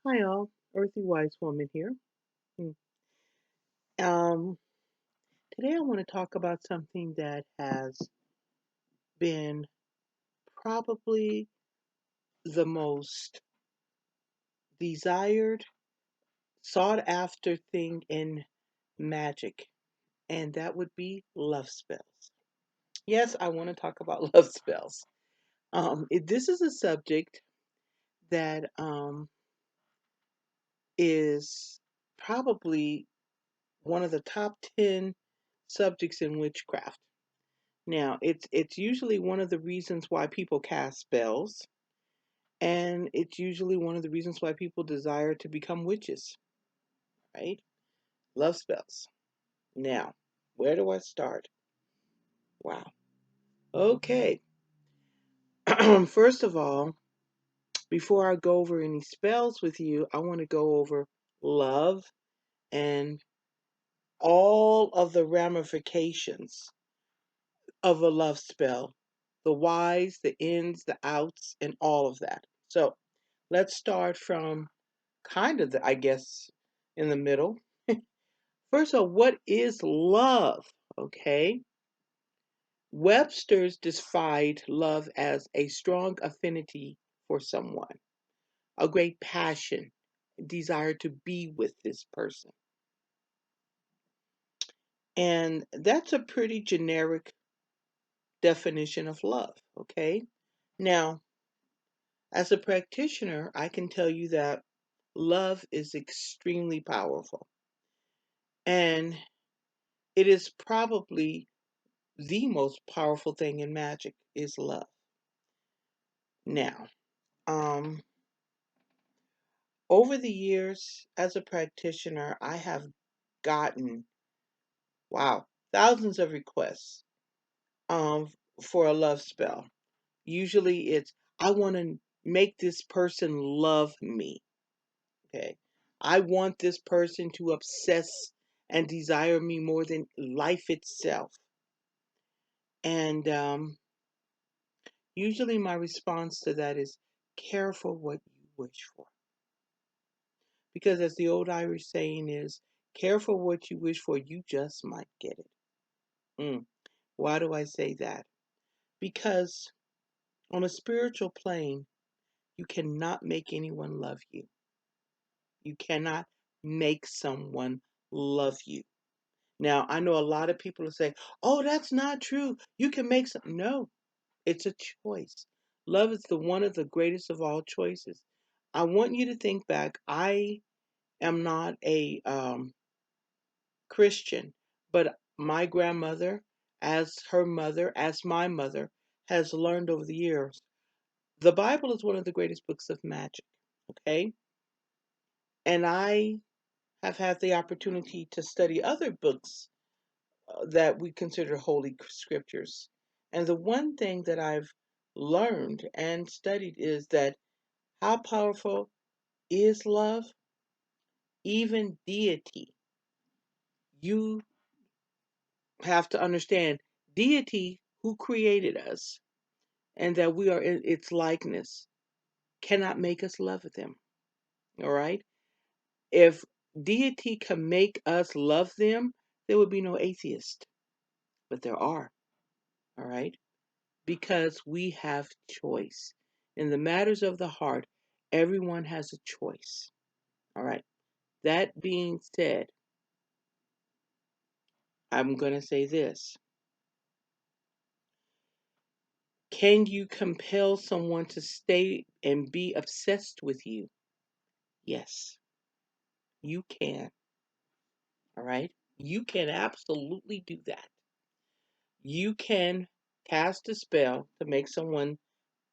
Hi all, Earthy Wise Woman here. Mm. Um, Today I want to talk about something that has been probably the most desired, sought after thing in magic, and that would be love spells. Yes, I want to talk about love spells. This is a subject that is probably one of the top 10 subjects in witchcraft. Now, it's usually one of the reasons why people cast spells, and it's usually one of the reasons why people desire to become witches, right? Love spells. Now, where do I start? Wow. Okay. First of all, before I go over any spells with you, I want to go over love and all of the ramifications of a love spell, the whys, the ins, the outs, and all of that. So, let's start from kind of, I guess, in the middle. First of all, what is love? Okay. Webster's defined love as a strong affinity for someone, a great passion, desire to be with this person. And that's a pretty generic definition of love. Okay. Now, as a practitioner, I can tell you that love is extremely powerful. And it is probably the most powerful thing in magic is love. Now, um, over the years as a practitioner, I have gotten, wow, thousands of requests um, for a love spell. Usually it's, I want to make this person love me. Okay. I want this person to obsess and desire me more than life itself. And usually my response to that is careful what you wish for. Because as the old Irish saying is, careful what you wish for, you just might get it. Mm. Why do I say that? Because on a spiritual plane, you cannot make anyone love you. You cannot make someone love you. Now, I know a lot of people will say, oh, that's not true. You can make some. No, it's a choice. Love is the one of the greatest of all choices. I want you to think back. I am not a Christian, but my grandmother, as her mother, as my mother, has learned over the years. The Bible is one of the greatest books of magic, okay? And I have had the opportunity to study other books that we consider holy scriptures. And the one thing that I've learned and studied is that how powerful is love? Even deity. You have to understand deity who created us and that we are in its likeness cannot make us love them. All right? If deity can make us love them, there would be no atheist. But there are. All right? Because we have choice. In the matters of the heart, everyone has a choice. All right? That being said, I'm going to say this. Can you compel someone to stay and be obsessed with you? Yes, you can. All right? You can absolutely do that. You can cast a spell to make someone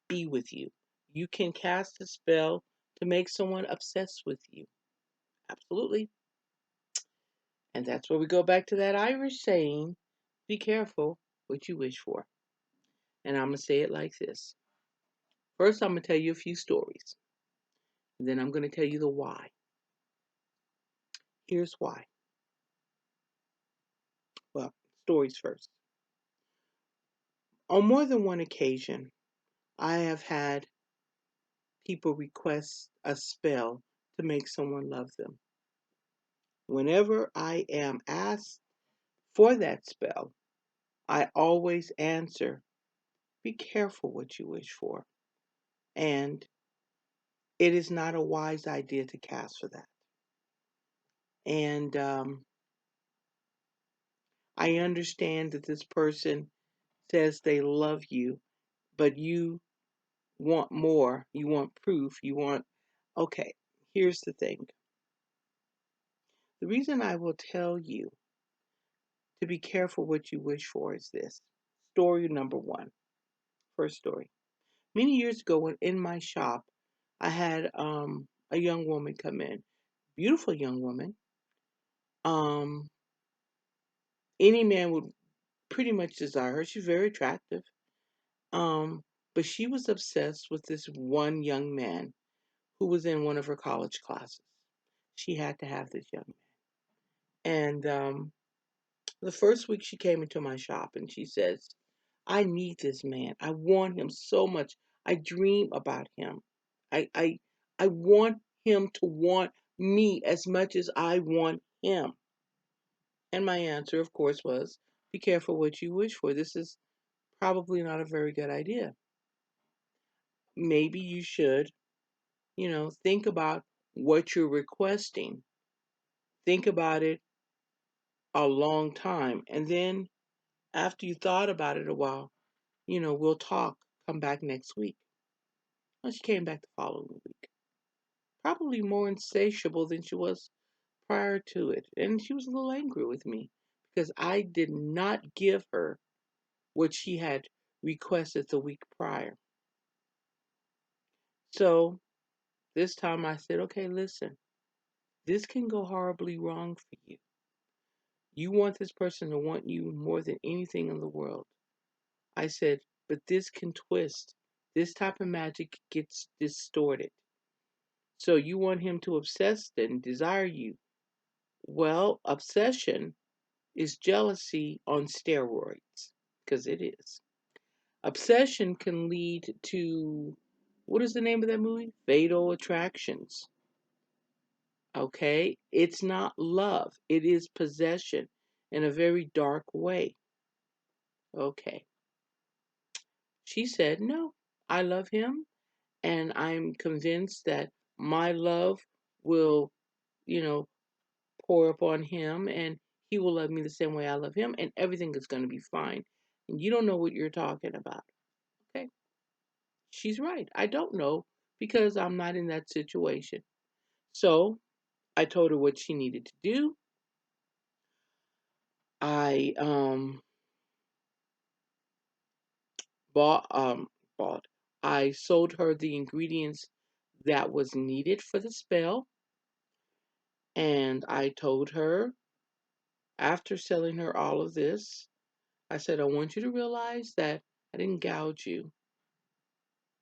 be with you. You can cast a spell to make someone obsessed with you. Absolutely. And that's where we go back to that Irish saying, be careful what you wish for. And I'm going to say it like this. First, I'm going to tell you a few stories. And then I'm going to tell you the why. Here's why. Well, stories first. On more than one occasion, I have had people request a spell to make someone love them. Whenever I am asked for that spell, I always answer, be careful what you wish for. And it is not a wise idea to cast for that. And I understand that this person says they love you, but you want more. You want proof. You want, okay, here's the thing. The reason I will tell you to be careful what you wish for is this. Story number one. First story. Many years ago, when in my shop, I had a young woman come in. Beautiful young woman. Um, any man would pretty much desire her. She's very attractive. Um, but she was obsessed with this one young man who was in one of her college classes. She had to have this young man. And the first week she came into my shop and she says, I need this man. I want him so much. I dream about him. I I I want him to want me as much as I want him. And my answer, of course, was be careful what you wish for. This is probably not a very good idea. Maybe you should, think about what you're requesting. Think about it a long time. And then after you thought about it a while, we'll talk. Come back next week. Well, she came back the following week, probably more insatiable than she was prior to it. And she was a little angry with me because I did not give her what she had requested the week prior. So this time I said, okay, listen, this can go horribly wrong for you. You want this person to want you more than anything in the world. I said, but this can twist. This type of magic gets distorted. So you want him to obsess and desire you. Well, obsession is jealousy on steroids, because it is. Obsession can lead to, what is the name of that movie? Fatal Attractions. Okay? It's not love, it is possession in a very dark way. Okay. She said, no, I love him, and I'm convinced that my love will, you know, pour upon him, and he will love me the same way I love him, and everything is going to be fine. And you don't know what you're talking about. Okay? She's right. I don't know because I'm not in that situation. So I told her what she needed to do. I bought bought. I sold her the ingredients that was needed for the spell, and I told her after selling her all of this, I said, I want you to realize that I didn't gouge you.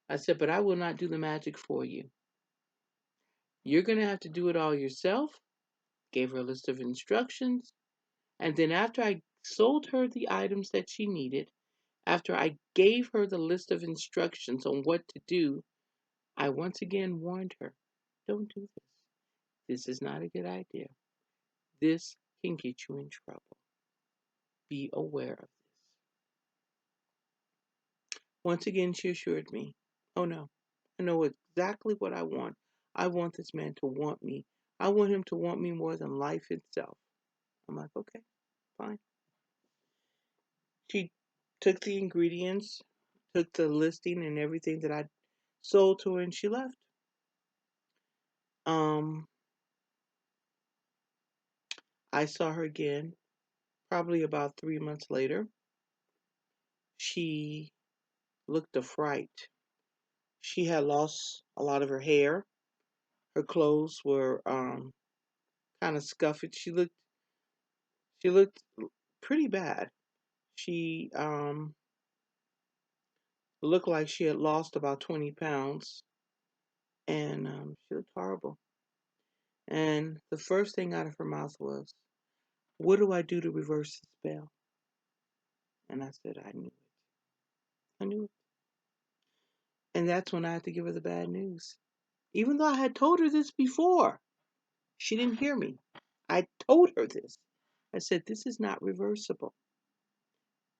I said, but I will not do the magic for you. You're going to have to do it all yourself. Gave her a list of instructions. And then after I sold her the items that she needed, after I gave her the list of instructions on what to do, I once again warned her, don't do this. This is not a good idea. This can get you in trouble. Be aware of this. Once again, she assured me, oh no, I know exactly what I want. I want this man to want me. I want him to want me more than life itself. I'm like, okay, fine. She took the ingredients, took the listing and everything that I sold to her, and she left. Um, I saw her again, probably about 3 months later. She looked a fright. She had lost a lot of her hair. Her clothes were kind of scuffed. She looked pretty bad. She looked like she had lost about 20 pounds, and she looked horrible. And the first thing out of her mouth was, what do I do to reverse the spell? And I said, I knew it. I knew it. And that's when I had to give her the bad news. Even though I had told her this before, she didn't hear me. I told her this. I said, this is not reversible.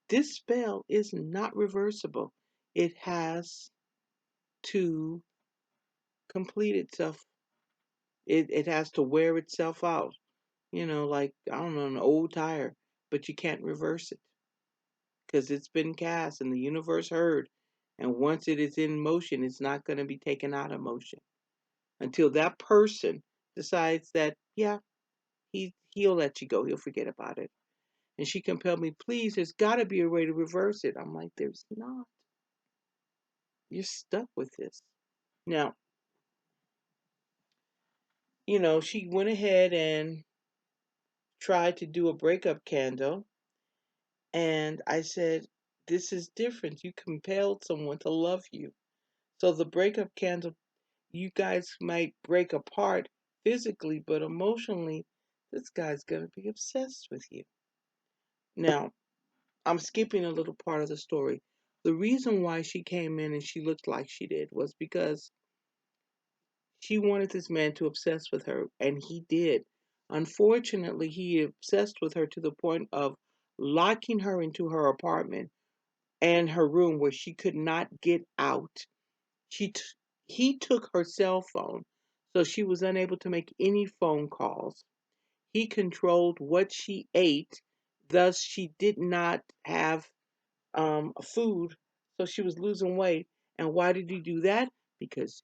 This spell is not reversible. It has to complete itself. It has to wear itself out. Like, I don't know, an old tire, but you can't reverse it because it's been cast and the universe heard. And once it is in motion, it's not going to be taken out of motion until that person decides that, yeah, he'll let you go. He'll forget about it. And she compelled me, please, there's got to be a way to reverse it. I'm like, there's not. You're stuck with this. Now, she went ahead and tried to do a breakup candle. And I said, this is different. You compelled someone to love you. So the breakup candle, you guys might break apart physically, but emotionally, this guy's going to be obsessed with you. Now, I'm skipping a little part of the story. The reason why she came in and she looked like she did was because she wanted this man to obsess with her, and he did. Unfortunately, he obsessed with her to the point of locking her into her apartment and her room where she could not get out. He took her cell phone, so she was unable to make any phone calls. He controlled what she ate, thus she did not have food, so she was losing weight. And why did he do that? Because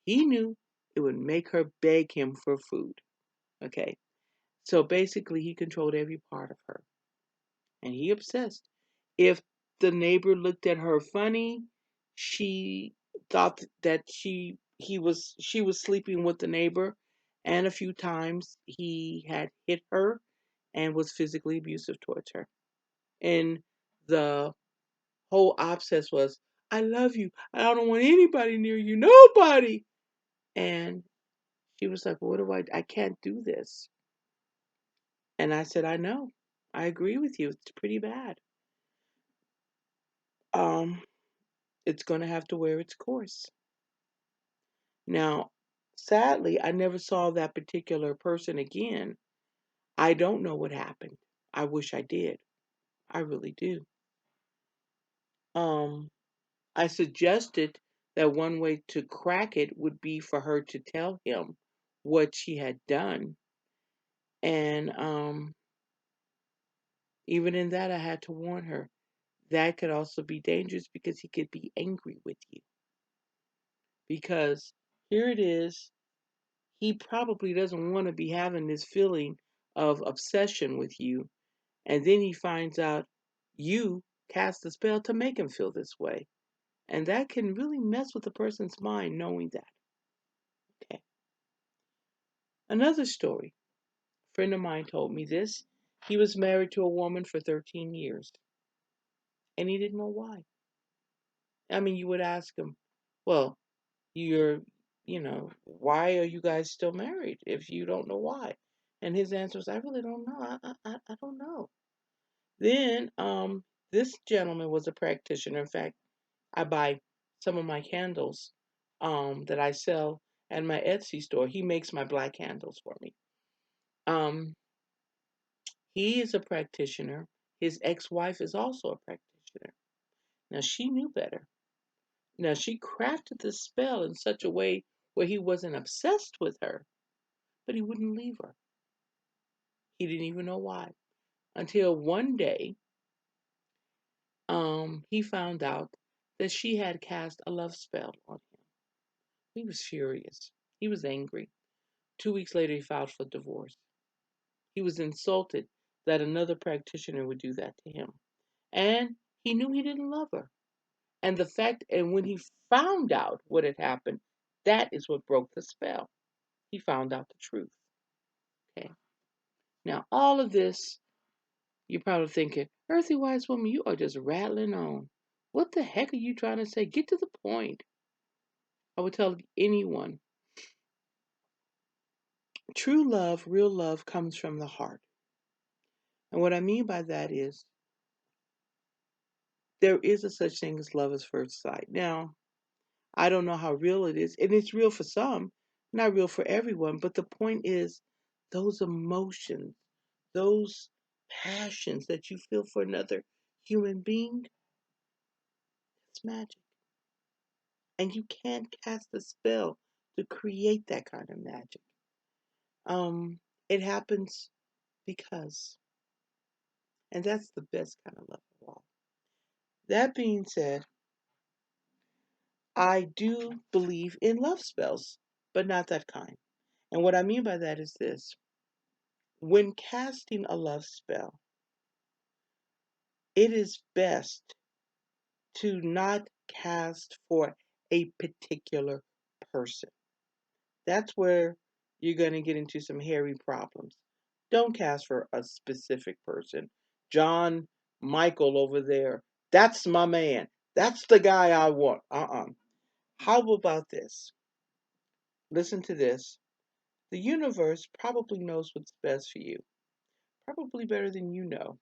he knew it would make her beg him for food. Okay, so basically, he controlled every part of her, and he obsessed. If the neighbor looked at her funny, she thought that she was sleeping with the neighbor, and a few times he had hit her and was physically abusive towards her. And the whole obsess was, I love you. I don't want anybody near you. Nobody. And she was like, what do I can't do this. And I said, I know. I agree with you. It's pretty bad. Um, it's going to have to wear its course. Now, sadly, I never saw that particular person again. I don't know what happened. I wish I did. I really do. Um, I suggested that one way to crack it would be for her to tell him what she had done. And even in that, I had to warn her. That could also be dangerous because he could be angry with you. Because here it is, he probably doesn't want to be having this feeling of obsession with you. And then he finds out you cast a spell to make him feel this way. And that can really mess with a person's mind knowing that. Okay. Another story. A friend of mine told me this. He was married to a woman for 13 years. And he didn't know why. I mean, you would ask him, well, you're, why are you guys still married if you don't know why? And his answer was, I really don't know. I don't know. Then this gentleman was a practitioner. In fact, I buy some of my candles that I sell at my Etsy store. He makes my black candles for me. Um, he is a practitioner. His ex-wife is also a practitioner. Now she knew better. Now she crafted the spell in such a way where he wasn't obsessed with her, but he wouldn't leave her. He didn't even know why. Until one day, he found out that she had cast a love spell on him. He was furious. He was angry. 2 weeks later, he filed for divorce. He was insulted that another practitioner would do that to him. And he knew he didn't love her. And when he found out what had happened, that is what broke the spell. He found out the truth. Okay. Now, all of this, you're probably thinking, Earthy Wise Woman, you are just rattling on. What the heck are you trying to say? Get to the point. I would tell anyone, true love, real love comes from the heart. And what I mean by that is there is a such thing as love at first sight. Now, I don't know how real it is. And it's real for some, not real for everyone. But the point is, those emotions, those passions that you feel for another human being, it's magic. And you can't cast a spell to create that kind of magic. It happens because, and that's the best kind of love of all. That being said, I do believe in love spells, but not that kind. And what I mean by that is this: when casting a love spell, it is best to not cast for a particular person. That's where you're going to get into some hairy problems. Don't cast for a specific person. John Michael over there, that's my man. That's the guy I want. How about this? Listen to this. The universe probably knows what's best for you, probably better than you know,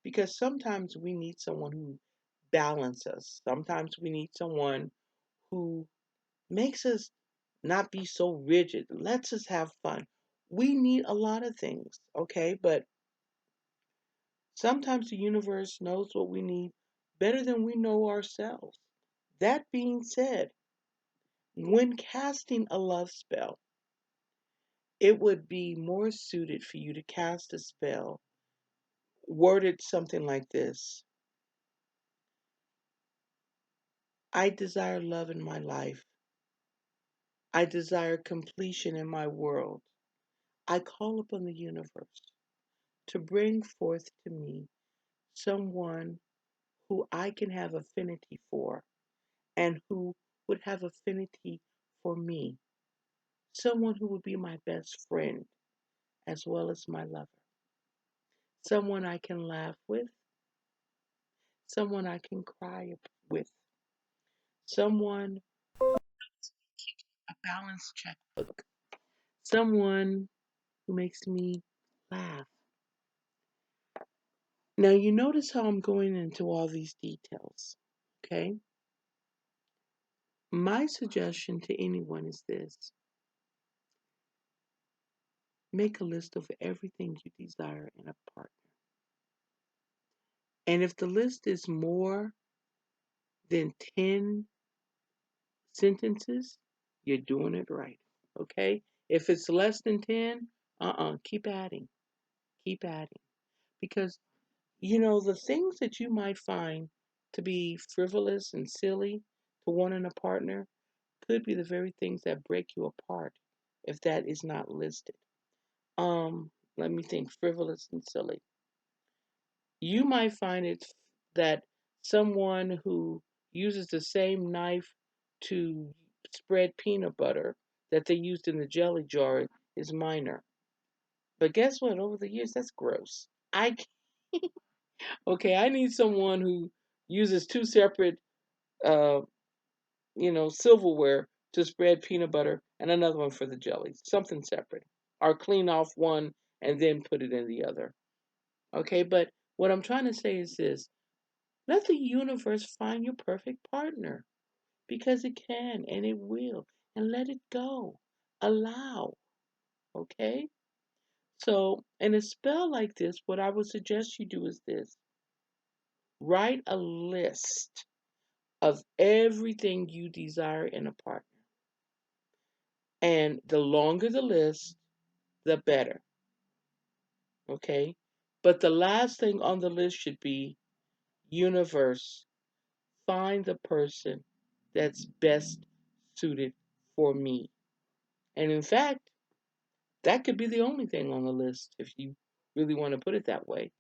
because sometimes we need someone who balances us. Sometimes we need someone who makes us not be so rigid, lets us have fun. We need a lot of things, okay? But sometimes the universe knows what we need better than we know ourselves. That being said, when casting a love spell, it would be more suited for you to cast a spell worded something like this: I desire love in my life. I desire completion in my world. I call upon the universe to bring forth to me someone who I can have affinity for and who would have affinity for me. Someone who would be my best friend as well as my lover. Someone I can laugh with. Someone I can cry with. Someone, a balanced checkbook. Someone who makes me laugh. Now, you notice how I'm going into all these details, okay? My suggestion to anyone is this: make a list of everything you desire in a partner. And if the list is more than 10 sentences, you're doing it right, okay? If it's less than 10, keep adding, keep adding. Because, the things that you might find to be frivolous and silly to want in a partner could be the very things that break you apart if that is not listed. Let me think: frivolous and silly. You might find it that someone who uses the same knife to spread peanut butter that they used in the jelly jar is minor. But guess what? Over the years, that's gross. Okay, I need someone who uses two separate uh, silverware to spread peanut butter and another one for the jelly. Something separate. Or clean off one and then put it in the other. Okay, but what I'm trying to say is this: let the universe find your perfect partner because it can and it will. And let it go. Allow. Okay? So, in a spell like this, what I would suggest you do is this: write a list of everything you desire in a partner. And the longer the list, the better. Okay? But the last thing on the list should be: universe, find the person that's best suited for me. And in fact, that could be the only thing on the list if you really want to put it that way.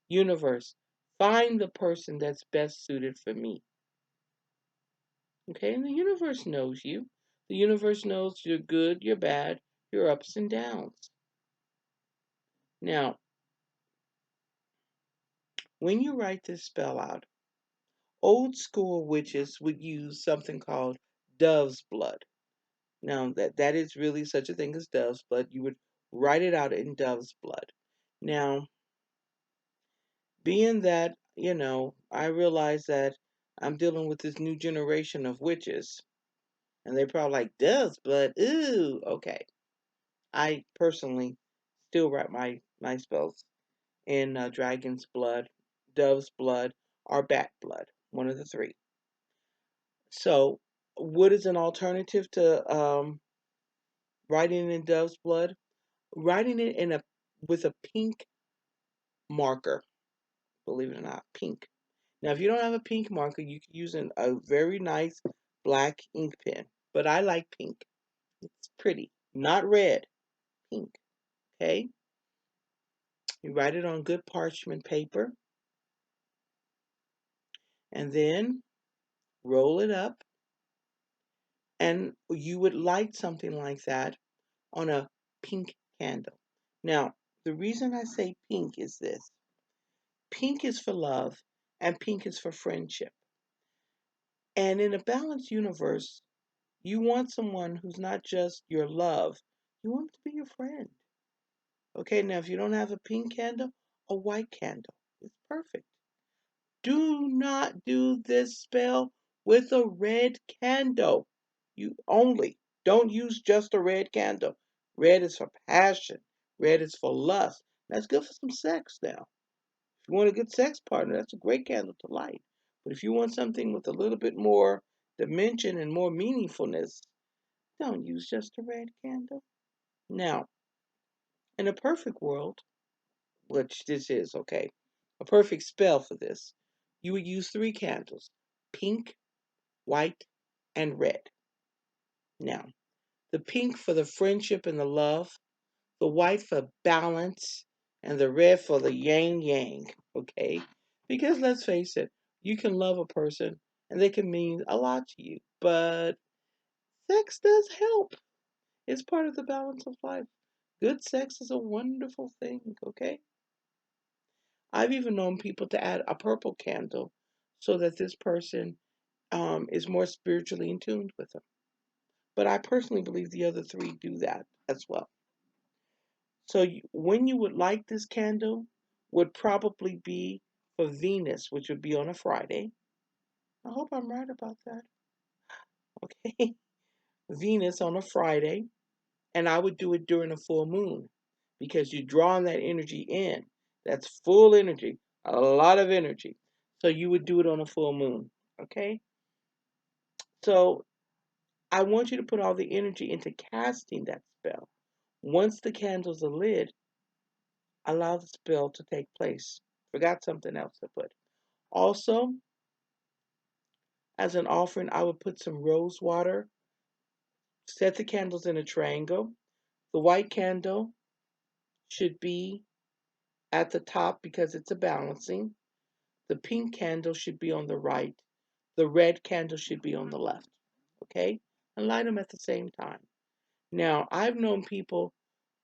Universe, find the person that's best suited for me. Okay? And the universe knows you. The universe knows you're good, you're bad, your ups and downs. Now, when you write this spell out, old school witches would use something called dove's blood. Now, that is really such a thing as dove's blood. You would write it out in dove's blood. Now, being that, I realize that I'm dealing with this new generation of witches, And they're probably like, dove's blood, ooh, okay. I personally still write my spells in dragon's blood, dove's blood, or bat blood, one of the three. So, what is an alternative to writing in dove's blood? Writing it in a with a pink marker. Believe it or not, pink. Now, if you don't have a pink marker, you can use a very nice black ink pen. But I like pink. It's pretty, not red, pink. Okay. You write it on good parchment paper, and then roll it up, and you would light something like that on a pink candle. Now, the reason I say pink is this: pink is for love, and pink is for friendship. And in a balanced universe, you want someone who's not just your love, you want them to be your friend. Okay, now if you don't have a pink candle, a white candle is perfect. Do not do this spell with a red candle. You only don't use just a red candle. Red is for passion. Red is for lust. That's good for some sex now. If you want a good sex partner, that's a great candle to light. But if you want something with a little bit more dimension and more meaningfulness, don't use just a red candle. Now, in a perfect world, which this is, okay, a perfect spell for this, you would use three candles: pink, white, and red. Now, the pink for the friendship and the love, the white for balance, and the red for the yang yang, okay? Because let's face it, you can love a person and they can mean a lot to you, but sex does help. It's part of the balance of life. Good sex is a wonderful thing, okay? I've even known people to add a purple candle so that this person is more spiritually in tune with them. But I personally believe the other three do that as well. So when you would light this candle would probably be for Venus, which would be on a Friday. I hope I'm right about that. Okay. Venus on a Friday. And I would do it during a full moon because you're drawing that energy in. That's full energy, a lot of energy. So you would do it on a full moon. Okay. So I want you to put all the energy into casting that spell. Once the candles are lit, allow the spell to take place. Forgot something else to put. Also, as an offering, I would put some rose water, set the candles in a triangle. The white candle should be at the top because it's a balancing. The pink candle should be on the right. The red candle should be on the left. Okay? And light them at the same time. Now, I've known people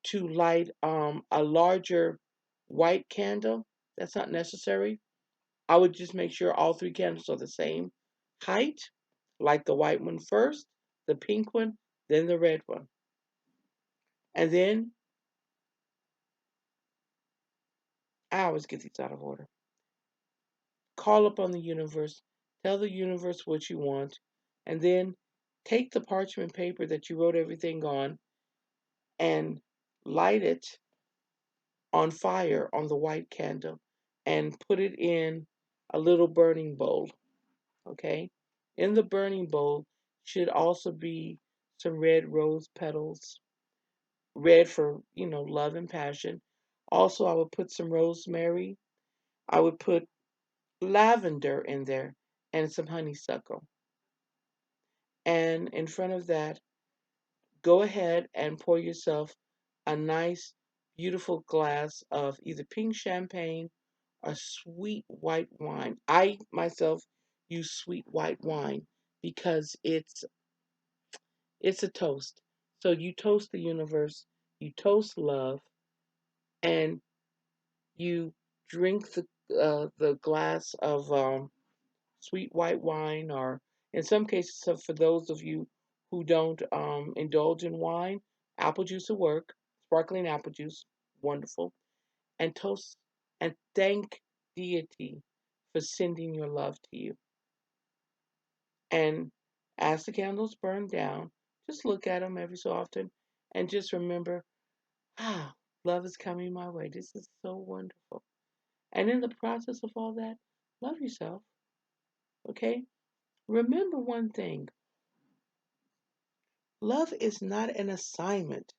to light a larger white candle. That's not necessary. I would just make sure all three candles are the same height. Light the white one first, the pink one, then the red one. And then I always get these out of order. Call upon the universe, tell the universe what you want, and then take the parchment paper that you wrote everything on and light it on fire on the white candle and put it in a little burning bowl. Okay? In the burning bowl should also be some red rose petals, red for, love and passion. Also, I would put some rosemary. I would put lavender in there and some honeysuckle. And in front of that, go ahead and pour yourself a nice, beautiful glass of either pink champagne or sweet white wine. I myself use sweet white wine because it's a toast. So you toast the universe, you toast love, and you drink the glass of sweet white wine, or in some cases, so for those of you who don't indulge in wine, apple juice will work, sparkling apple juice, wonderful, and toast and thank deity for sending your love to you. And As the candles burn down, just look at them every so often and just remember, ah, love is coming my way. This is so wonderful. And in the process of all that, love yourself, okay? Remember one thing, love is not an assignment.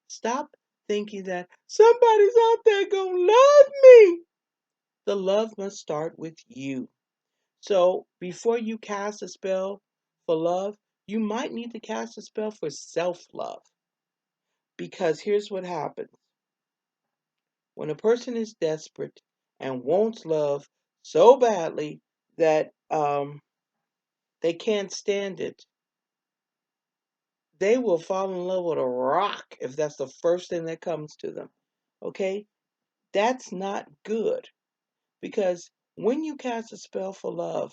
Stop thinking that somebody's out there gonna love me. The love must start with you. So before you cast a spell for love, you might need to cast a spell for self love. Because here's what happens when a person is desperate and wants love so badly that they can't stand it, they will fall in love with a rock if that's the first thing that comes to them. Okay? That's not good because when you cast a spell for love,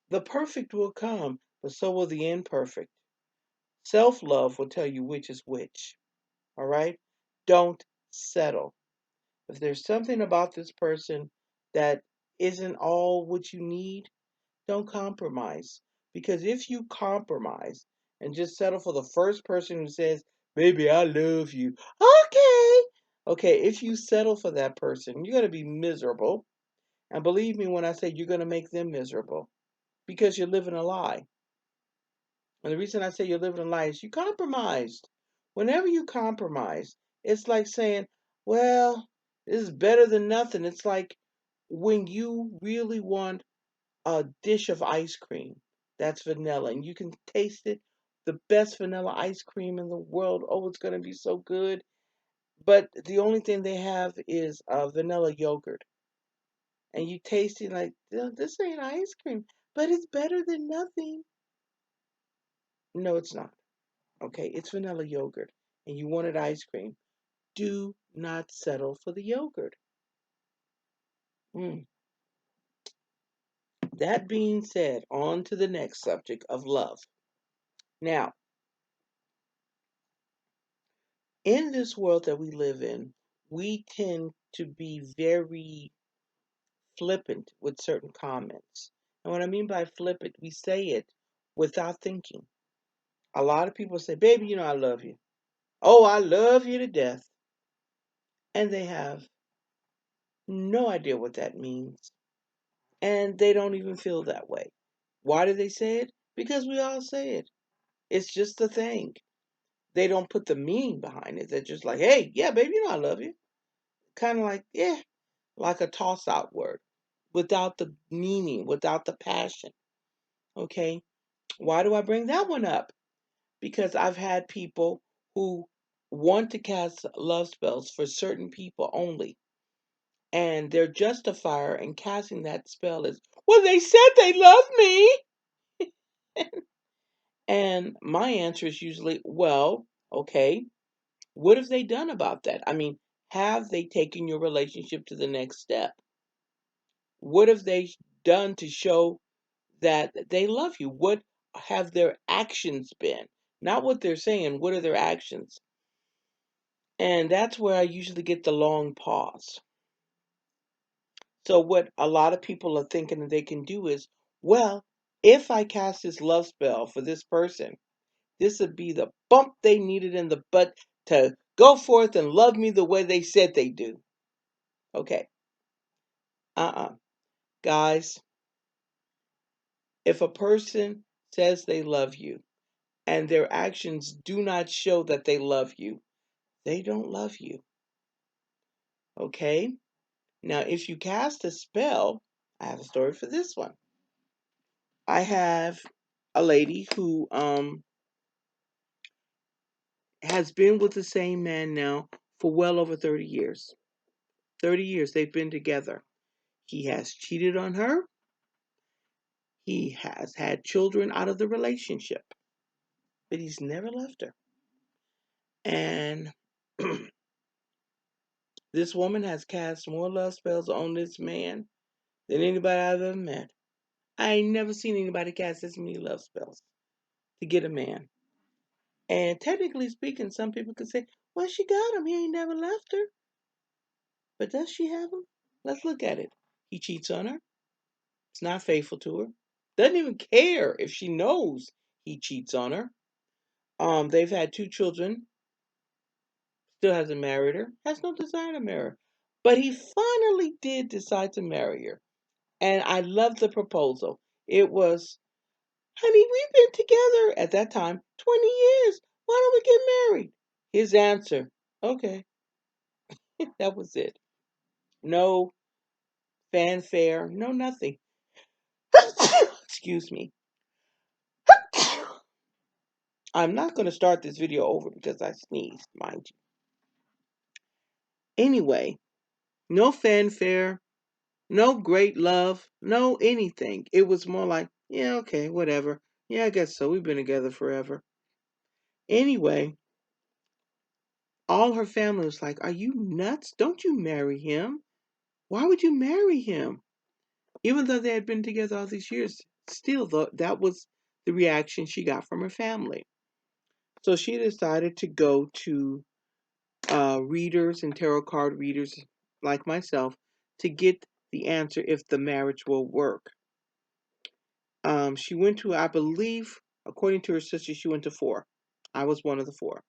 the perfect will come, but so will the imperfect. Self love will tell you which is which. All right? Don't settle. If there's something about this person that isn't all what you need, don't compromise. Because if you compromise and just settle for the first person who says, baby, I love you. Okay. Okay, if you settle for that person, you're going to be miserable. And believe me when I say you're going to make them miserable because you're living a lie. And the reason I say you're living a lie is you compromised. Whenever you compromise, it's like saying, well, this is better than nothing. It's like when you really want a dish of ice cream that's vanilla and you can taste it, the best vanilla ice cream in the world. Oh, it's going to be so good. But the only thing they have is vanilla yogurt. And you taste it like, this ain't ice cream, but it's better than nothing. No, it's not. Okay, it's vanilla yogurt and you wanted ice cream. Do not settle for the yogurt. Mm. That being said, on to the next subject of love. Now, in this world that we live in, we tend to be very flippant with certain comments. And what I mean by flippant, we say it without thinking. A lot of people say, baby, I love you. Oh, I love you to death. And they have no idea what that means. And they don't even feel that way. Why do they say it? Because we all say it. It's just a thing. They don't put the meaning behind it. They're just like, hey, yeah, baby, I love you. Kind of like, yeah, like a toss out word without the meaning, without the passion. Okay? Why do I bring that one up? Because I've had people who want to cast love spells for certain people only. And their justifier in casting that spell is, well, they said they love me. And my answer is usually, well, okay, what have they done about that? I mean, have they taken your relationship to the next step? What have they done to show that they love you? What have their actions been? Not what they're saying, what are their actions? And that's where I usually get the long pause. So, what a lot of people are thinking that they can do is, well, if I cast this love spell for this person, this would be the bump they needed in the butt to go forth and love me the way they said they do. Okay. Guys, if a person says they love you and their actions do not show that they love you, they don't love you. Okay? Now, if you cast a spell, I have a story for this one. I have a lady who has been with the same man now for well over 30 years. 30 years they've been together. He has cheated on her. He has had children out of the relationship, but he's never left her. And this woman has cast more love spells on this man than anybody I've ever met. I ain't never seen anybody cast this many love spells to get a man. And technically speaking, some people could say, well, she got him. He ain't never left her. But does she have him? Let's look at it. He cheats on her. He's not faithful to her. Doesn't even care if she knows he cheats on her. They've had 2 children. Still hasn't married her. Has no desire to marry her. But he finally did decide to marry her. And I love the proposal. It was, honey, we've been together at that time 20 years. Why don't we get married? His answer, okay. That was it. No fanfare, no nothing. Excuse me. I'm not going to start this video over because I sneezed, mind you. Anyway, no fanfare, no great love, no anything. It was more like, yeah, okay, whatever. Yeah, I guess so. We've been together forever. Anyway, all her family was like, are you nuts? Don't you marry him. Why would you marry him? Even though they had been together all these years, still, though, that was the reaction she got from her family. So she decided to go to readers and tarot card readers like myself to get the answer if the marriage will work. She went to, I believe, according to her sister, she went to 4. I was one of the 4.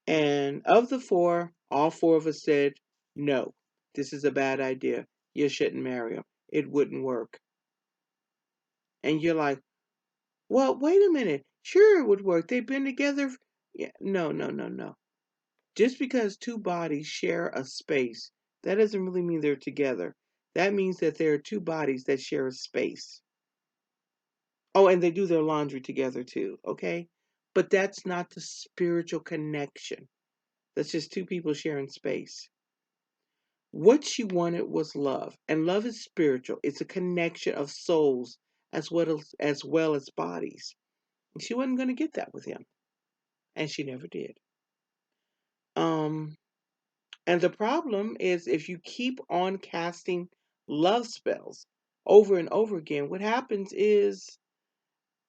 And of the 4, all 4 of us said, no, this is a bad idea. You shouldn't marry him. It wouldn't work. And you're like, well, wait a minute. Sure, it would work. They've been together. Yeah, no, no, no, no. Just because 2 bodies share a space, that doesn't really mean they're together. That means that there are 2 bodies that share a space. Oh, and they do their laundry together too, okay? But that's not the spiritual connection. That's just 2 people sharing space. What she wanted was love, and love is spiritual. It's a connection of souls as well as bodies. And she wasn't going to get that with him, and she never did. Um, and the problem is if you keep on casting love spells over and over again, what happens is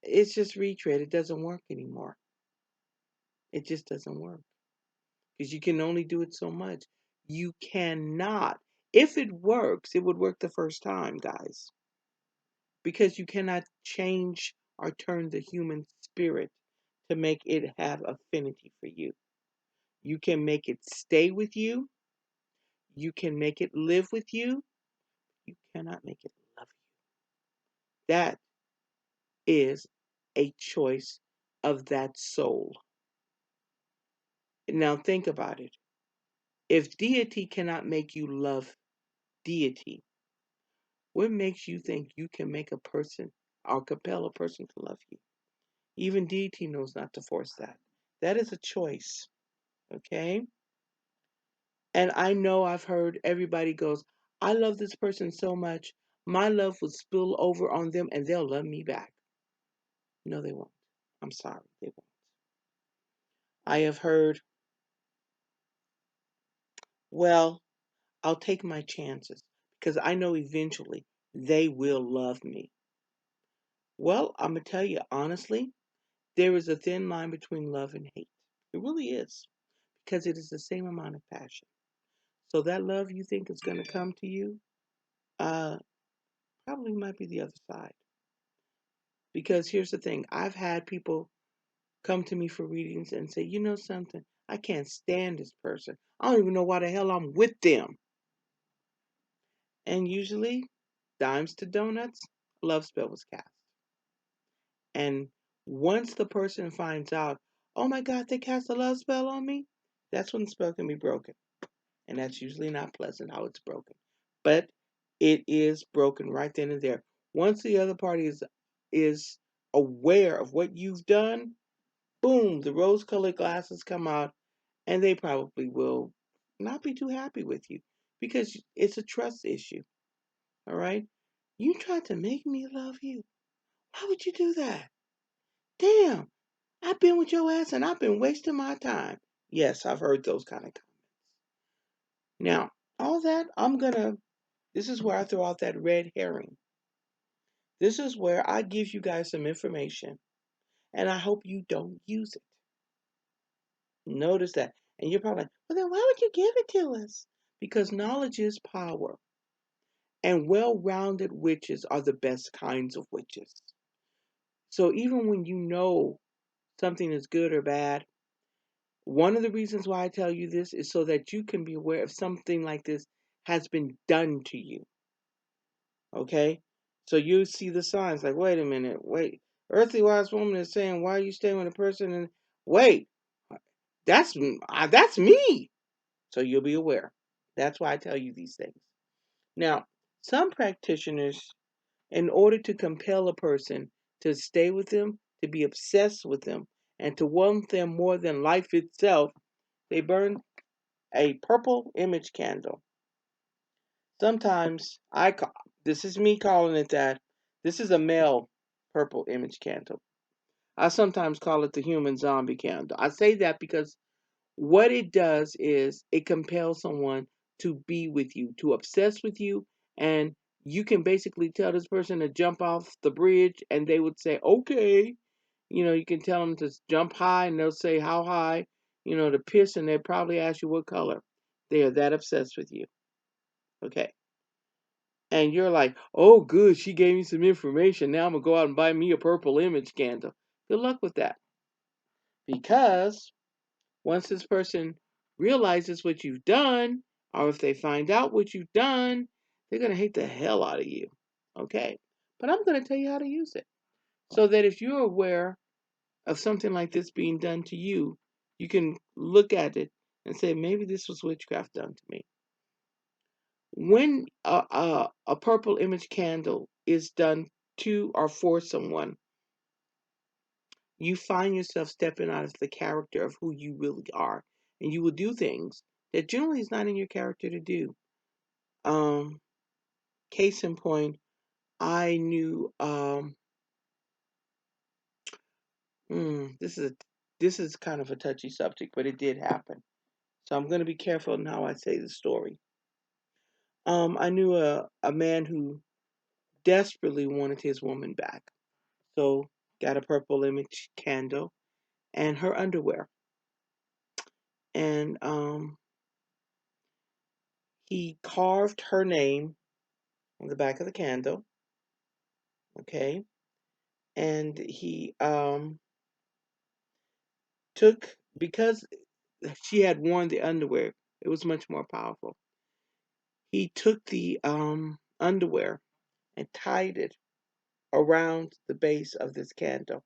it's just retread. It doesn't work anymore. It just doesn't work because you can only do it so much. You cannot. If it works, it would work the first time, guys, because you cannot change or turn the human spirit to make it have affinity for you. You can make it stay with you. You can make it live with you. You cannot make it love you. That is a choice of that soul. Now think about it. If deity cannot make you love deity, what makes you think you can make a person or compel a person to love you? Even deity knows not to force that. That is a choice. Okay? And I know I've heard everybody goes, I love this person so much, my love will spill over on them and they'll love me back. No, they won't. I'm sorry, they won't. I have heard, well, I'll take my chances because I know eventually they will love me. Well, I'm going to tell you honestly, there is a thin line between love and hate. It really is because it is the same amount of passion. So that love you think is going to come to you, uh, probably might be the other side. Because here's the thing, I've had people come to me for readings and say, you know something, I can't stand this person. I don't even know why the hell I'm with them. And usually, dimes to donuts, a love spell was cast. And once the person finds out, oh my God, they cast a love spell on me, that's when the spell can be broken. And that's usually not pleasant how it's broken. But it is broken right then and there. Once the other party is aware of what you've done, boom, the rose-colored glasses come out, and they probably will not be too happy with you because it's a trust issue. All right? You tried to make me love you. Why would you do that? Damn, I've been with your ass and I've been wasting my time. Yes, I've heard those kind of comments. Now, all that, this is where I throw out that red herring. This is where I give you guys some information and I hope you don't use it. Notice that. And you're probably like, well, then why would you give it to us? Because knowledge is power. And well-rounded witches are the best kinds of witches. So even when you know something is good or bad, one of the reasons why I tell you this is so that you can be aware if something like this has been done to you. Okay? So you see the signs like, wait a minute, wait. Earthly wise woman is saying, why are you staying with a person? And wait, that's me. So you'll be aware. That's why I tell you these things. Now, some practitioners, in order to compel a person to stay with them, to be obsessed with them, and to want them more than life itself, they burn a purple image candle. Sometimes this is me calling it that. This is a male purple image candle. I sometimes call it the human zombie candle. I say that because what it does is it compels someone to be with you, to obsess with you, and you can basically tell this person to jump off the bridge and they would say, okay. You can tell them to jump high and they'll say how high, to piss, and they'll probably ask you what color. They are that obsessed with you. Okay. And you're like, oh, good, she gave me some information. Now I'm going to go out and buy me a purple image candle. Good luck with that. Because once this person realizes what you've done, or if they find out what you've done, they're going to hate the hell out of you. Okay? But I'm going to tell you how to use it. So that if you're aware of something like this being done to you, you can look at it and say, maybe this was witchcraft done to me. When a purple image candle is done to or for someone, you find yourself stepping out of the character of who you really are. And you will do things that generally is not in your character to do. Case in point, I knew this is kind of a touchy subject, but it did happen. So I'm going to be careful in how I say the story. I knew a man who desperately wanted his woman back. So got a purple image candle and her underwear. And he carved her name on the back of the candle. Okay. And he took, because she had worn the underwear, it was much more powerful. He took the underwear and tied it around the base of this candle.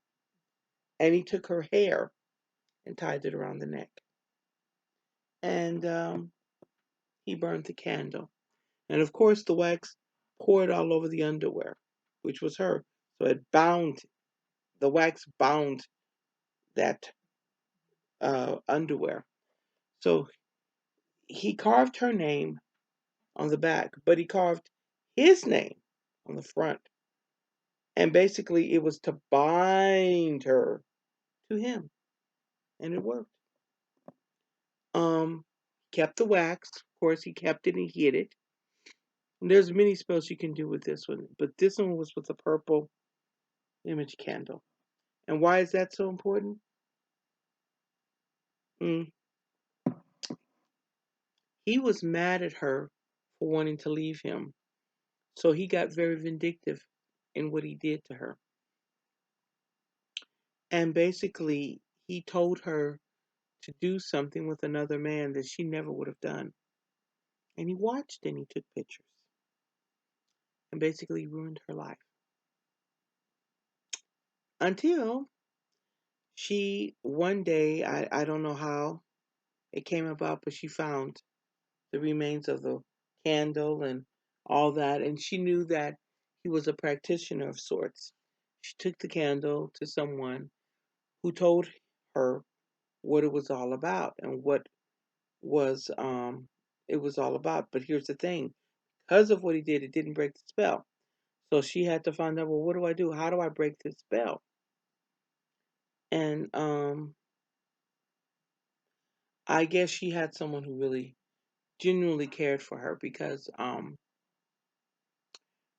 And he took her hair and tied it around the neck. And he burned the candle. And of course, the wax poured all over the underwear, which was her. So the wax bound that underwear. So he carved her name on the back, but he carved his name on the front. And basically, it was to bind her to him. And it worked. Um, Kept the wax. Of course, he kept it and hid it. And there's many spells you can do with this one, but this one was with a purple image candle. And why is that so important? Mm. He was mad at her for wanting to leave him. So he got very vindictive in what he did to her. And basically, he told her to do something with another man that she never would have done. And he watched and he took pictures and basically ruined her life. Until she, one day, I don't know how it came about, but she found the remains of the candle and all that. And she knew that he was a practitioner of sorts. She took the candle to someone who told her what it was all about and what was it was all about. But here's the thing, because of what he did, it didn't break the spell. So she had to find out, well, what do I do? How do I break this spell? And I guess she had someone who really genuinely cared for her, because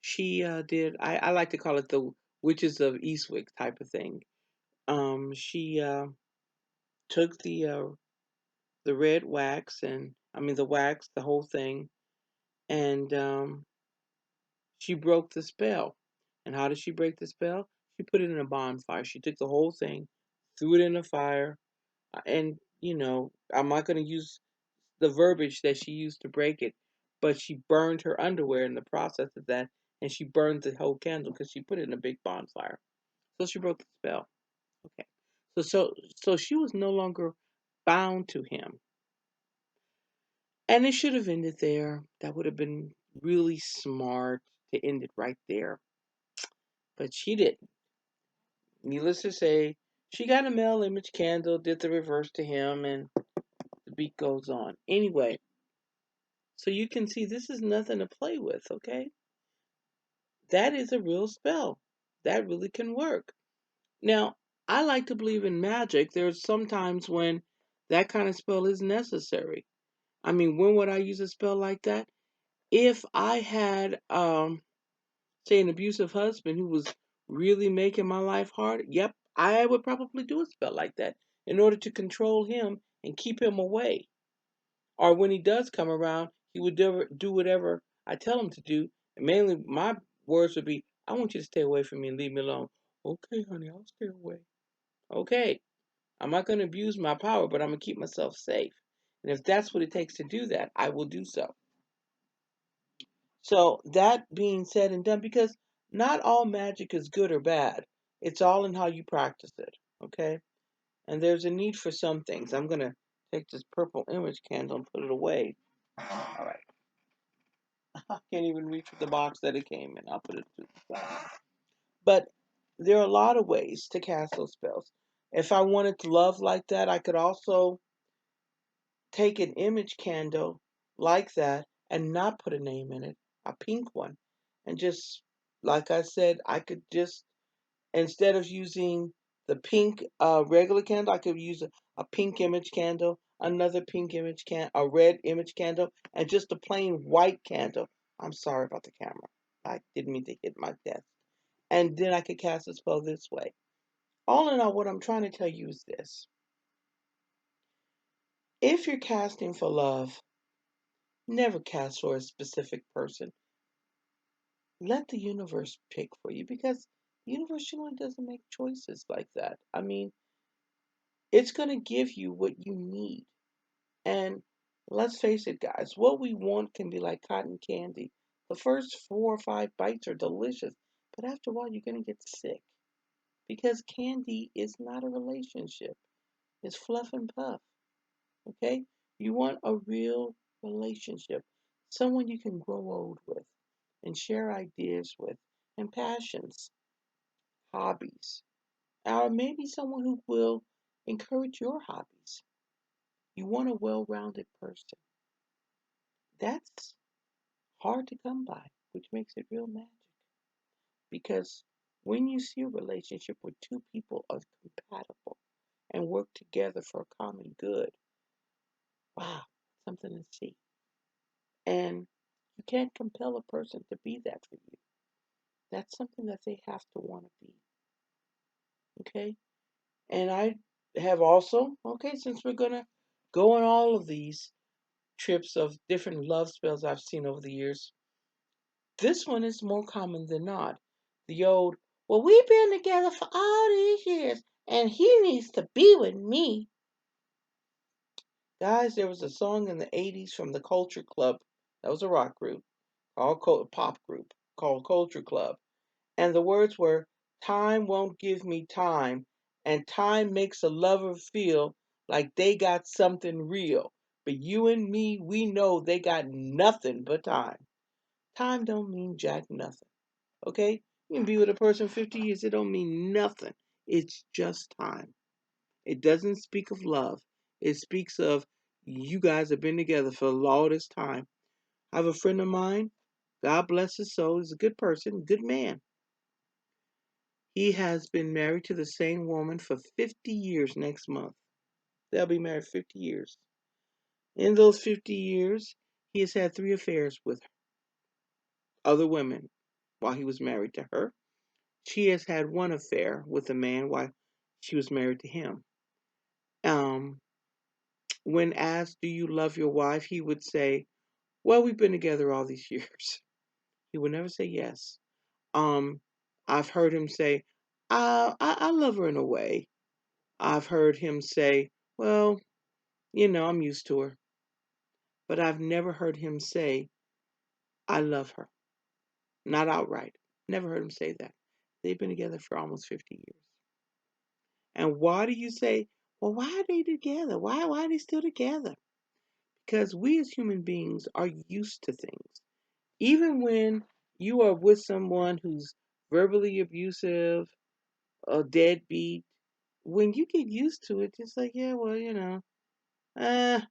she did, I like to call it the Witches of Eastwick type of thing. She took the red wax, and I mean the wax, the whole thing, and She broke the spell. And how did she break the spell? She put it in a bonfire. She took the whole thing, threw it in the fire, and I'm not going to use the verbiage that she used to break it, but she burned her underwear in the process of that, and she burned the whole candle because she put it in a big bonfire. So she broke the spell. Okay. So she was no longer bound to him. And it should have ended there. That would have been really smart to end it right there. But she didn't. Needless to say, she got a male image candle, did the reverse to him, and the beat goes on. Anyway, so you can see this is nothing to play with, okay? That is a real spell. That really can work. Now, I like to believe in magic. There's sometimes when that kind of spell is necessary. I mean, when would I use a spell like that? If I had, say, an abusive husband who was really making my life hard, yep, I would probably do a spell like that in order to control him and keep him away. Or when he does come around, he would do whatever I tell him to do. And mainly, my words would be, I want you to stay away from me and leave me alone. Okay, honey, I'll stay away. Okay, I'm not going to abuse my power, but I'm going to keep myself safe. And if that's what it takes to do that, I will do so. So, that being said and done, because not all magic is good or bad, it's all in how you practice it. Okay? And there's a need for some things. I'm going to take this purple image candle and put it away. All right. I can't even reach the box that it came in. I'll put it to the side. But there are a lot of ways to cast those spells. If I wanted to love like that, I could also take an image candle like that and not put a name in it, a pink one, and just, like I said, I could just, instead of using the pink regular candle, I could use a pink image candle, another pink image candle, a red image candle, and just a plain white candle. I'm sorry about the camera. I didn't mean to hit my desk. And then I could cast a spell this way. All in all, what I'm trying to tell you is this. If you're casting for love, never cast for a specific person. Let the universe pick for you because the universe generally doesn't make choices like that. I mean, it's going to give you what you need. And let's face it, guys, what we want can be like cotton candy. The first 4 or 5 bites are delicious, but after a while, you're going to get sick because candy is not a relationship, it's fluff and puff. Okay? You want a real relationship, someone you can grow old with and share ideas with and passions, hobbies, or maybe someone who will encourage your hobbies. You want a well rounded person. That's hard to come by, which makes it real magic. Because when you see a relationship where two people are compatible and work together for a common good, wow, something to see. And you can't compel a person to be that for you. That's something that they have to want to be. Okay? And I have also, okay, since we're going to go on all of these trips of different love spells I've seen over the years, this one is more common than not. The old, well, we've been together for all these years and he needs to be with me. Guys, there was a song in the 80s from the Culture Club. That was a rock group, pop group called Culture Club. And the words were, time won't give me time, and time makes a lover feel like they got something real. But you and me, we know they got nothing but time. Time don't mean jack nothing. Okay? You can be with a person 50 years, it don't mean nothing. It's just time. It doesn't speak of love. It speaks of you guys have been together for all this time. I have a friend of mine, God bless his soul, he's a good person, good man. He has been married to the same woman for 50 years next month. They'll be married 50 years. In those 50 years, he has had 3 affairs with other women while he was married to her. She has had 1 affair with a man while she was married to him. Um, when asked, do you love your wife? He would say, well, we've been together all these years. He would never say yes. Um, I've heard him say, I love her in a way. I've heard him say, well, I'm used to her. But I've never heard him say, I love her. Not outright. Never heard him say that. They've been together for almost 50 years. And why do you say, well, why are they together? Why are they still together? Because we as human beings are used to things. Even when you are with someone who's verbally abusive, a deadbeat, when you get used to it, it's like, yeah, well, I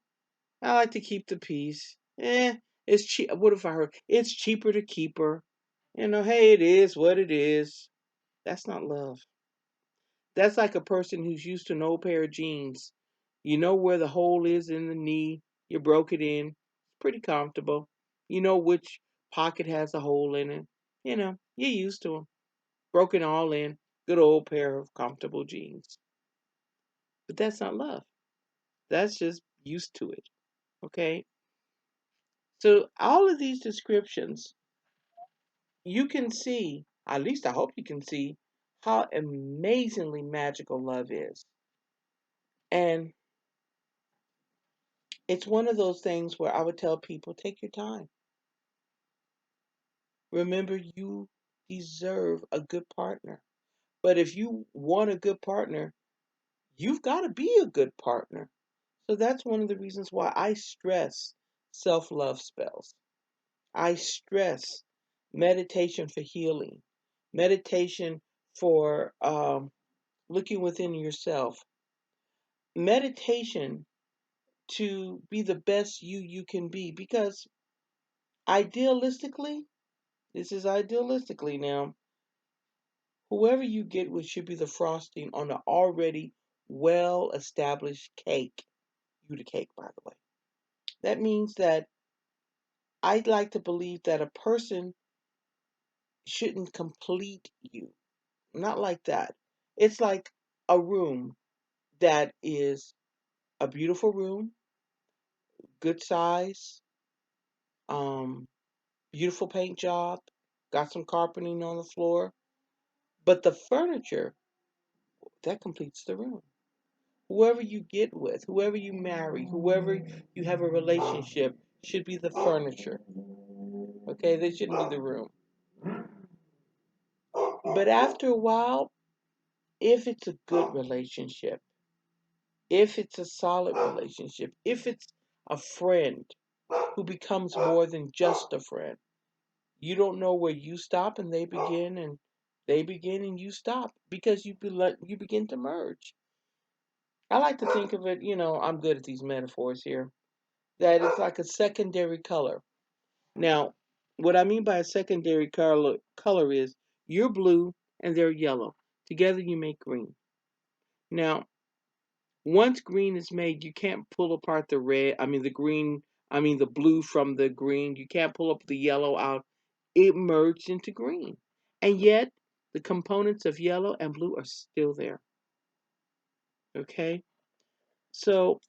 like to keep the peace. It's cheap. What if I heard it's cheaper to keep her? Hey, it is what it is. That's not love. That's like a person who's used to an old pair of jeans. You know where the hole is in the knee. You broke it in. It's pretty comfortable. You know which pocket has a hole in it. You're used to them. Broken all in. Good old pair of comfortable jeans. But that's not love. That's just used to it. Okay? So all of these descriptions, you can see, at least I hope you can see, how amazingly magical love is. And it's one of those things where I would tell people, take your time. Remember, you deserve a good partner. But if you want a good partner, you've got to be a good partner. So that's one of the reasons why I stress self love spells. I stress meditation for healing, meditation for looking within yourself, meditation to be the best you can be. Because idealistically, this is idealistically now, whoever you get with should be the frosting on an already well established cake. You the cake, by the way. That means that I'd like to believe that a person shouldn't complete you. Not like that. It's like a room that is a beautiful room, good size, um, beautiful paint job, got some carpeting on the floor, but the furniture that completes the room. Whoever you get with, whoever you marry, whoever you have a relationship should be the furniture. Okay, they shouldn't be the room. But after a while, if it's a good relationship, if it's a solid relationship, if it's a friend who becomes more than just a friend, you don't know where you stop and they begin and you stop because you begin to merge. I like to think of it, I'm good at these metaphors here, that it's like a secondary color. Now, what I mean by a secondary color is you're blue and they're yellow. Together you make green. Now, once green is made, you can't pull apart the blue from the green. You can't pull up the yellow out. It merged into green. And yet, the components of yellow and blue are still there. Okay? So,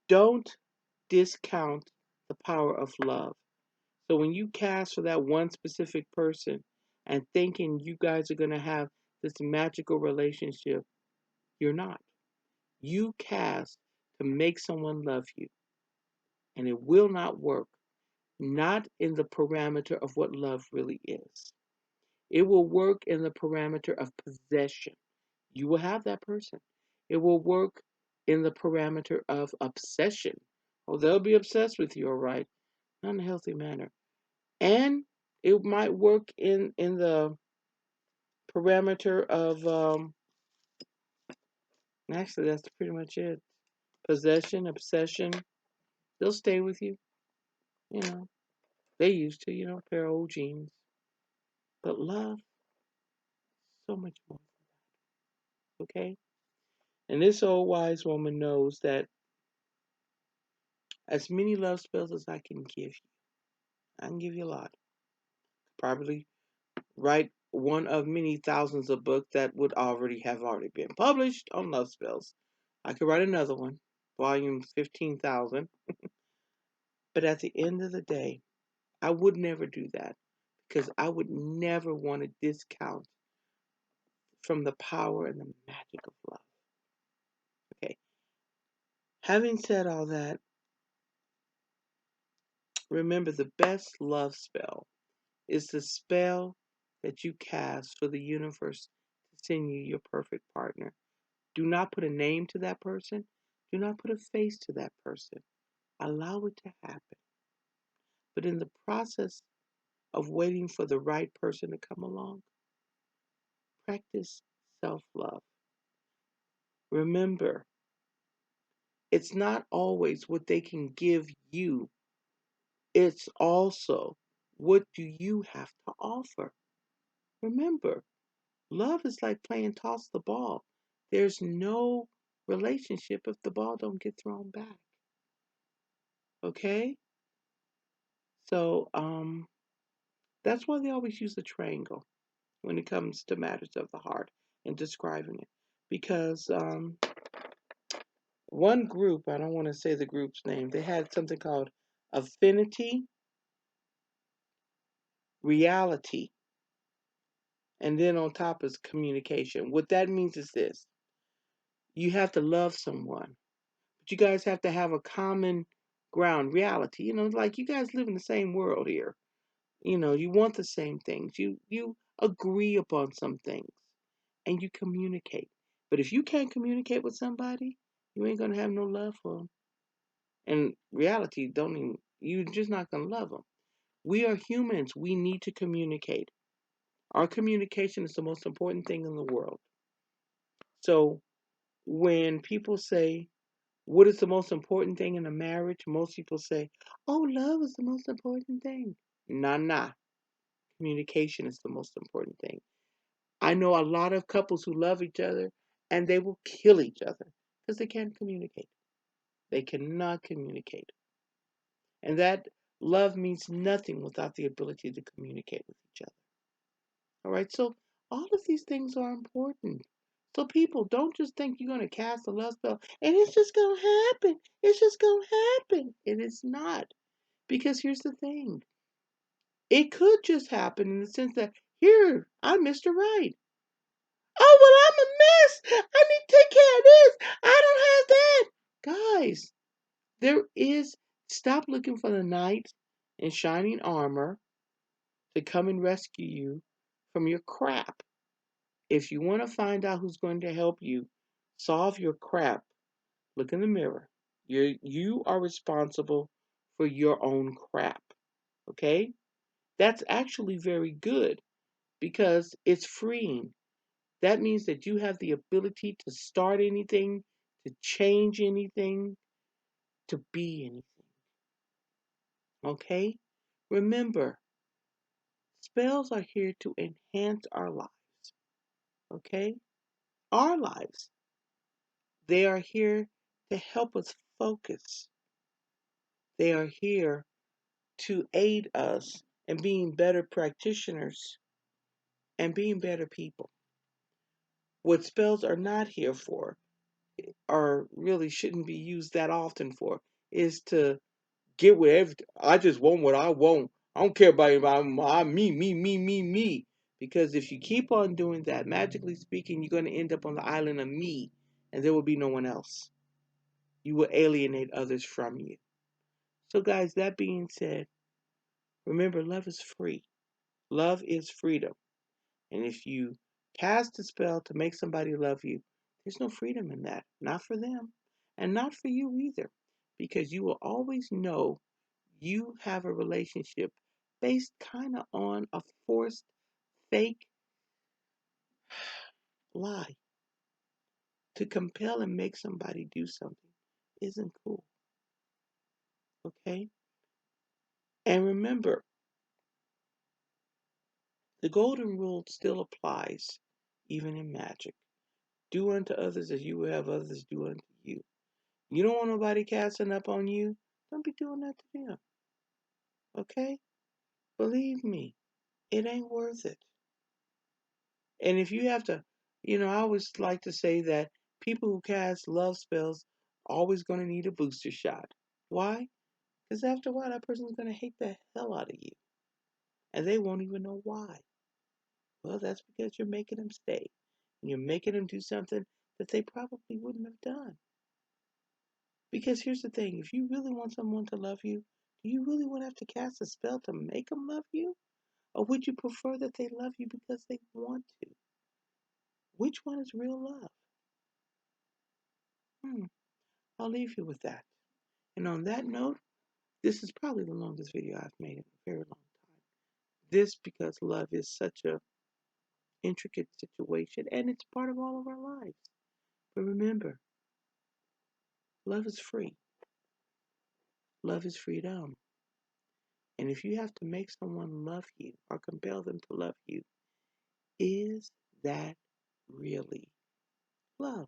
don't discount the power of love. So, when you cast for that one specific person and thinking you guys are going to have this magical relationship, you're not. You cast to make someone love you, and it will not work. Not in the parameter of what love really is. It will work in the parameter of possession. You will have that person. It will work in the parameter of obsession. Oh, they'll be obsessed with you, all right, not in a healthy manner. And it might work in the parameter of actually that's pretty much it. Possession, obsession. They'll stay with you. You know, they used to. A pair of old jeans. But love, so much more. Okay. And this old wise woman knows that as many love spells as I can give you, I can give you a lot. Probably write one of many thousands of books that would already been published on love spells. I could write another one, volume 15,000. But at the end of the day, I would never do that because I would never want to discount from the power and the magic of love. Okay. Having said all that, remember the best love spell is the spell that you cast for the universe to send you your perfect partner. Do not put a name to that person. Do not put a face to that person. Allow it to happen. But in the process of waiting for the right person to come along, practice self love. Remember, it's not always what they can give you, it's also what do you have to offer. Remember, love is like playing toss the ball. There's no relationship if the ball don't get thrown back. Okay? So, that's why they always use a triangle when it comes to matters of the heart and describing it. Because one group, I don't want to say the group's name, they had something called affinity, reality, and then on top is communication. What that means is this: you have to love someone, but you guys have to have a common ground, reality. Like you guys live in the same world here. You want the same things. You agree upon some things, and you communicate. But if you can't communicate with somebody, you ain't gonna have no love for them. And reality, don't even. You're just not gonna love them. We are humans. We need to communicate. Our communication is the most important thing in the world. So when people say, what is the most important thing in a marriage? Most people say, oh, love is the most important thing. Nah, nah. Communication is the most important thing. I know a lot of couples who love each other and they will kill each other because they can't communicate. They cannot communicate. And that love means nothing without the ability to communicate with each other. All right, so all of these things are important. So people, don't just think you're going to cast a love spell and it's just going to happen. It's just going to happen. It is not. Because here's the thing. It could just happen in the sense that, here, I'm Mr. Right. Oh, well, I'm a mess. I need to take care of this. I don't have that. Guys, there is, stop looking for the knight in shining armor to come and rescue you from your crap. If you want to find out who's going to help you solve your crap, look in the mirror. You are responsible for your own crap. Okay? That's actually very good because it's freeing. That means that you have the ability to start anything, to change anything, to be anything. Okay? Remember, spells are here to enhance our lives. Okay? Our lives. They are here to help us focus. They are here to aid us in being better practitioners and being better people. What spells are not here for, or really shouldn't be used that often for, is to get with everything. I just want what I want. I don't care about anybody. Me. Because if you keep on doing that, magically speaking, you're going to end up on the island of me, and there will be no one else. You will alienate others from you. So, guys, that being said, remember, love is free. Love is freedom. And if you cast a spell to make somebody love you, there's no freedom in that. Not for them, and not for you either. Because you will always know you have a relationship based kind of on a forced, fake lie. To compel and make somebody do something isn't cool. Okay? And remember, the golden rule still applies, even in magic. Do unto others as you would have others do unto you. You don't want nobody casting up on you, don't be doing that to them. Okay? Believe me, it ain't worth it. And if you have to, I always like to say that people who cast love spells always going to need a booster shot. Why? Because after a while, that person's going to hate the hell out of you. And they won't even know why. Well, that's because you're making them stay. And you're making them do something that they probably wouldn't have done. Because here's the thing, if you really want someone to love you, do you really want to have to cast a spell to make them love you? Or would you prefer that they love you because they want to? Which one is real love? I'll leave you with that. And on that note, this is probably the longest video I've made in a very long time. This because love is such a intricate situation and it's part of all of our lives. But remember, love is free. Love is freedom. And if you have to make someone love you or compel them to love you, is that really love?